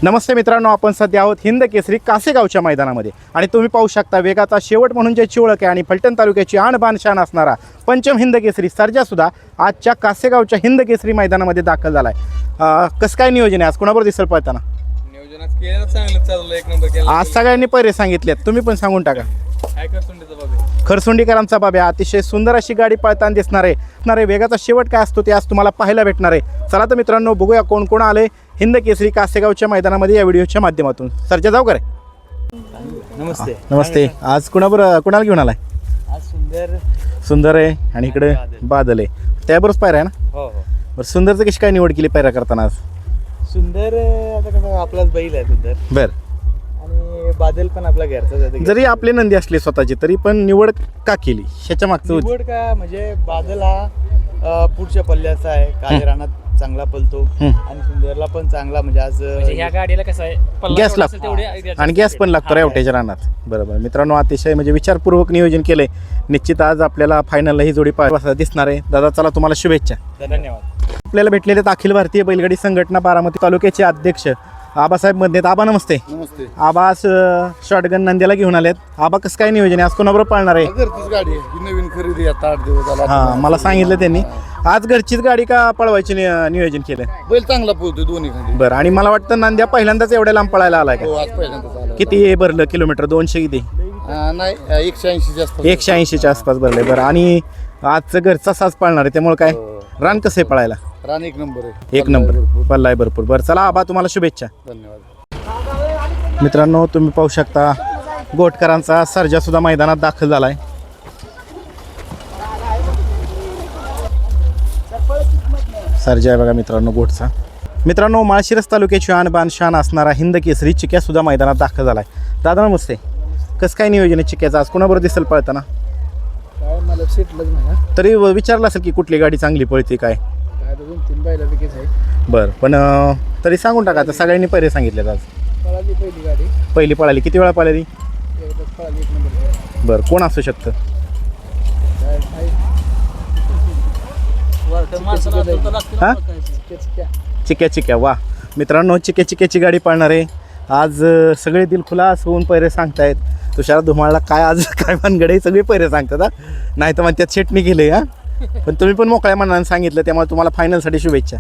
नमस्ते मित्रांनो, आपण सध्या आहोत हिंद केसरी कासेगावच्या मैदानामध्ये आणि तुम्ही पाहू शकता वेगाचा शेवट म्हणून ज्याची ओळख आहे आणि फलटण तालुक्याची आणबान शान असणारा पंचम हिंद केसरी सर्जासुद्धा आजच्या कासेगावच्या हिंद केसरी मैदानामध्ये दाखल झाला आहे. कसं काय नियोजन आहे आज, कोणाबरोबर दिसेल पळताना? नियोजनात केलं चांगलं चाललं, एक नंबर केला. आज सगळ्यांनी पैरे सांगितलेत, तुम्ही पण सांगून टाका. काय करतो बाबा, खरसुंडीकरांचा बाब्या अतिशय सुंदर अशी गाडी पळताना दिसणार आहे. वेगाचा शेवट काय असतो ते आज तुम्हाला पाहायला भेटणार आहे. चला तर मित्रांनो, बघूया कोण कोण आले हिंद केसरी कासेगावच्या मैदानामध्ये या व्हिडिओच्या माध्यमातून. सर्जा जाऊ करे. नमस्ते. नमस्ते. आज कुणाला घेऊन आलाय? आज सुंदर आहे आणि इकडे बादल आहे, त्याबरोबर पायरा आहे ना? हो. बरं, सुंदरचं कशी काय निवड केली पायरा करताना आज? सुंदर आता कसं आपलाच बैल आहे सुंदर, बरं. आणि बादल पण आपला घरचाच. जरी आपले नंदी असले स्वतःची तरी पण निवड का केली, ह्याच्या मागचं निवड का म्हणजे बादल हा पुढच्या पल्ल्याचा आहे, काळे रानात चांगला पलतो आणि सुंदरला पण चांगला. म्हणजे आज ह्या गाडीला कसं आहे, गॅस लागतो आणि गॅस पण लागतो रेवट्याच्या रानात. बरोबर मित्रांनो, अतिशय म्हणजे विचारपूर्वक नियोजन केलंय. निश्चित आज आपल्याला फायनलला ही जोडी पाहायला दिसणार आहे. दादा चला तुम्हाला शुभेच्छा. धन्यवाद. आपल्याला भेटलेले अखिल भारतीय बैलगाडी संघटना बारामती तालुक्याचे अध्यक्ष आबासाहेब मधनेत. आबा नमस्ते. नमस्ते. आबा आज शॉटगन नंद्याला घेऊन आलेत. आबा कसं काय नियोजन आहे आज, कोणाबरोबर पाळणार आहे? घरचीच गाडी आहे ही, नवीन खरेदी आता 8 दिवस झाला. हां, मला सांगितलं त्यांनी. आज घरचीच गाडी का पळवायची नियोजन केलं? बैल चांगला पोहतोय दोन्ही खाली. बरं, आणि मला वाटतं नांद्या पहिल्यांदाच एवढ्या लांब पळायला आलाय हो, का? आज पहिल्यांदाच आला. किती हे भरलं किलोमीटर? 200 किती? नाही 180 आसपास. 180च्या आसपास भरले. बरं, आणि आजचं घरचा साज पळणार आहे त्यामुळे काय रान कसं आहे पळायला? रान एक नंबर आहे. एक नंबर पल्लाय भरपूर. बरं चला आबा, तुम्हाला शुभेच्छा. धन्यवाद. मित्रांनो, तुम्ही पाहू शकता गोटकरांचा सर्जा सुद्धा मैदानात दाखल झालाय. सर्जा आहे बघा मित्रांनो गोटचा. मित्रांनो, माळशिरस तालुक्याची आणबान शान असणारा हिंद केसरी चिक्या सुद्धा मैदानात दाखल झालाय. दादा नमस्ते. कसं काय नियोजन आहे चिक्याचं आज, कोणाबरोबर दिसेल पळताना? काय मला शेटलंच म्हणा, तरी विचारलं असेल की कुठली गाडी चांगली पळते काय? काय 2-3 बैलापैकीच आहे. बरं, पण तरी सांगून टाका. आता सगळ्यांनी पैरे सांगितलेत आज. पळाली पहिली गाडी, पहिली पळाली, किती वेळा पळाली? एकदाच पळाली, एक नंबर. बरं, कोण असू शकतं? काय आहे हां, चिक्या. वा मित्रांनो, चिक्याची गाडी पळणार आहे आज. सगळे दिलखुलास होऊन पैरे सांगतायत. तुषार धुमाळला काय आज काय भानगडे, सगळे पैरे सांगतात. हा, नाही तर मग त्यात शेटणी गेले. हां, पण तुम्ही पण मोकळ्या मनाने सांगितलं, त्यामुळे तुम्हाला फायनलसाठी शुभेच्छा.